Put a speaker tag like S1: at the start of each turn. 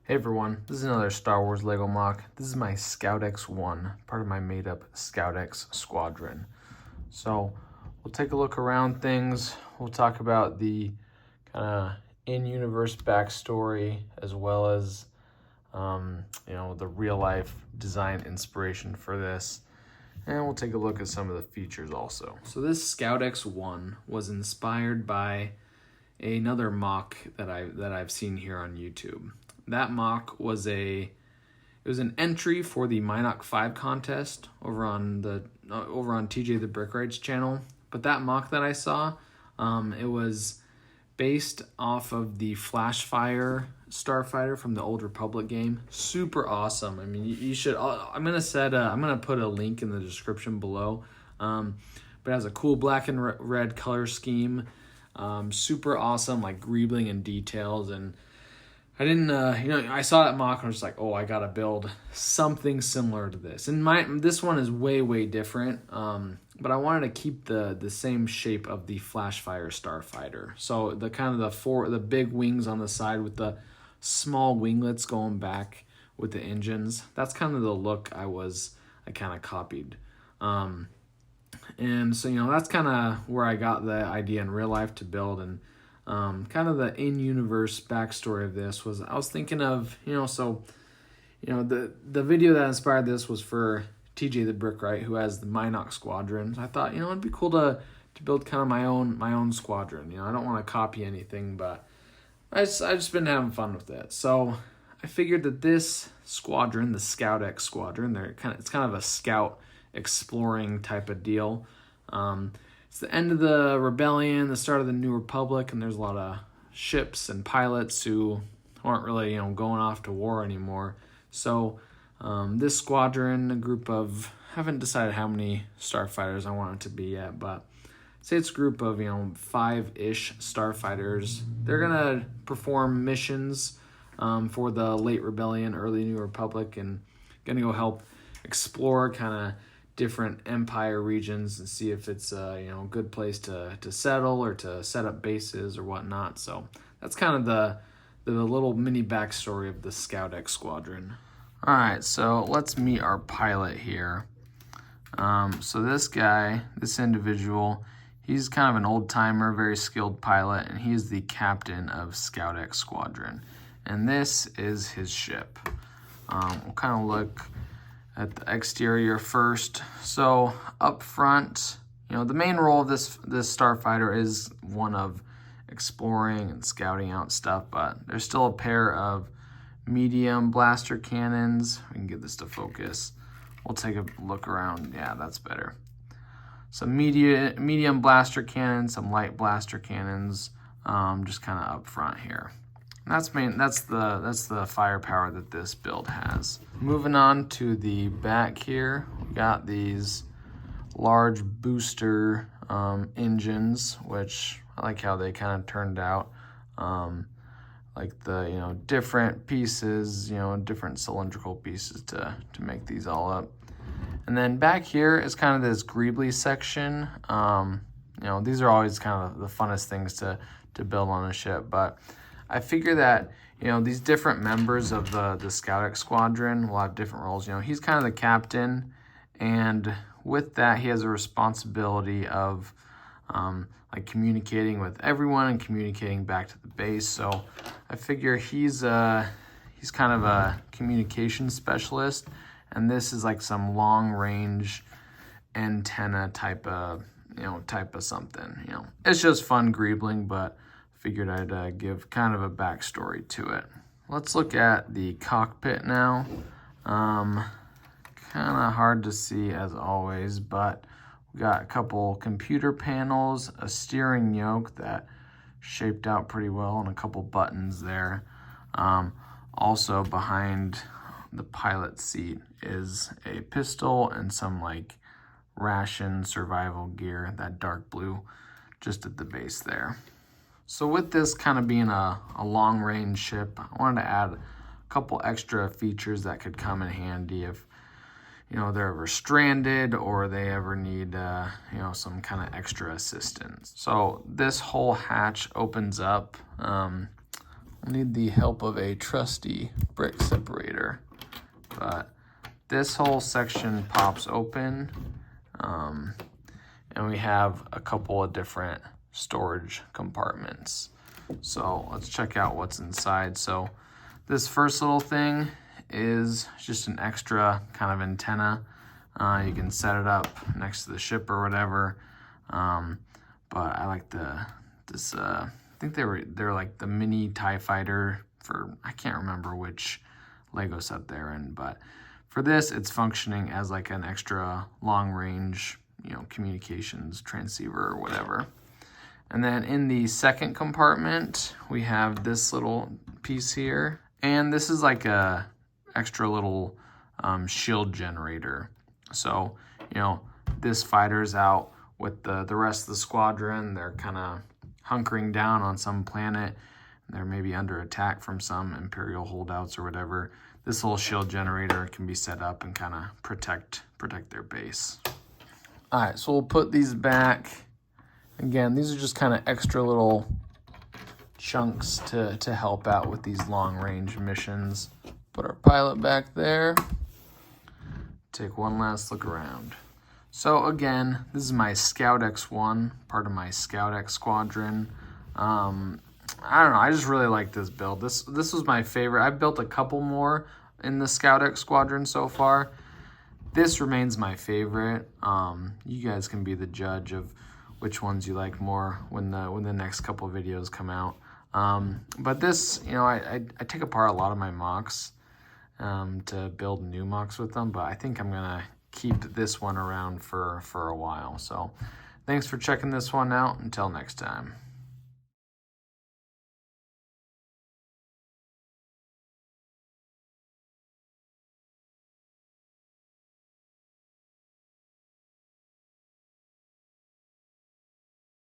S1: Hey everyone, this is another Star Wars Lego MOC. This is my Scoutex-1, part of my made-up Scoutex squadron. So we'll take a look around things. We'll talk about the kind of in-universe backstory as well as the real-life design inspiration for this. And we'll take a look at some of the features also. So this Scoutex-1 was inspired by another MOC that I've seen here on YouTube. That MOC was an entry for the MOC 5 contest over on TJ the Brickwright's channel. But that MOC that I saw, it was based off of the Flashfire starfighter from the Old Republic game. Super awesome. I mean, you should. I'm gonna put a link in the description below. But it has a cool black and red color scheme. Super awesome, like greebling and details. And I didn't, I saw that MOC and I was like, oh, I gotta build something similar to this. And this one is way different. But I wanted to keep the same shape of the Flashfire starfighter. So the kind of the big wings on the side with the small winglets going back with the engines. That's kind of the look I kind of copied. And so, that's kind of where I got the idea in real life to build. And kind of the in-universe backstory of this was I was thinking of, the video that inspired this was for TJ the Brickwright, who has the MOC squadron. I thought, it'd be cool to build kind of my own squadron. I don't want to copy anything, but I've just been having fun with it. So I figured that this squadron, the Scoutex squadron, it's kind of a scout exploring type of deal. It's the end of the rebellion, the start of the New Republic, and there's a lot of ships and pilots who aren't really, going off to war anymore. So this squadron, a group of, I haven't decided how many starfighters I want it to be yet, but say it's a group of, 5-ish starfighters. They're going to perform missions for the late rebellion, early New Republic, and going to go help explore kind of different empire regions and see if it's a good place to settle or to set up bases or whatnot. So that's kind of the little mini backstory of the Scoutex squadron. All right, so let's meet our pilot here. So this individual, he's kind of an old timer, very skilled pilot, and he is the captain of Scoutex squadron. And this is his ship. We'll kind of look at the exterior first. So up front, the main role of this starfighter is one of exploring and scouting out stuff, but there's still a pair of medium blaster cannons. We can get this to focus. We'll take a look around. Yeah, that's better. Some medium blaster cannons, some light blaster cannons, just kind of up front here. That's the firepower that this build has. Moving on to the back here, we got these large booster engines, which I like how they kind of turned out. Like the different pieces, different cylindrical pieces to make these all up. And then back here is kind of this greebly section. These are always kind of the funnest things to build on a ship, but I figure that, these different members of the Scoutex squadron will have different roles. He's kind of the captain, and with that, he has a responsibility of communicating with everyone and communicating back to the base. So I figure he's kind of a communication specialist, and this is like some long range antenna type of something. It's just fun greebling, but figured I'd give kind of a backstory to it. Let's look at the cockpit now. Kind of hard to see as always, but we got a couple computer panels, a steering yoke that shaped out pretty well, and a couple buttons there. Also behind the pilot seat is a pistol and some ration survival gear, that dark blue just at the base there. So with this kind of being a long-range ship, I wanted to add a couple extra features that could come in handy if, they're ever stranded or they ever need, some kind of extra assistance. So this whole hatch opens up. I'll need the help of a trusty brick separator. But this whole section pops open, and we have a couple of different storage compartments. So let's check out what's inside. So this first little thing is just an extra kind of antenna. You can set it up next to the ship or whatever. But I like this. I think they're like the mini TIE fighter for, I can't remember which Lego set they're in, but for this, it's functioning as like an extra long range, communications transceiver or whatever. And then in the second compartment, we have this little piece here. And this is like a extra little shield generator. So, this fighter's out with the rest of the squadron. They're kind of hunkering down on some planet. They're maybe under attack from some Imperial holdouts or whatever. This little shield generator can be set up and kind of protect their base. All right, so we'll put these back. Again, these are just kind of extra little chunks to help out with these long-range missions. Put our pilot back there. Take one last look around. So again, this is my Scoutex-1, part of my Scoutex squadron. I don't know, I just really like this build. This was my favorite. I've built a couple more in the Scoutex squadron so far. This remains my favorite. You guys can be the judge of which ones you like more when the next couple of videos come out. But this, I take apart a lot of my MOCs to build new MOCs with them, but I think I'm gonna keep this one around for a while. So thanks for checking this one out. Until next time.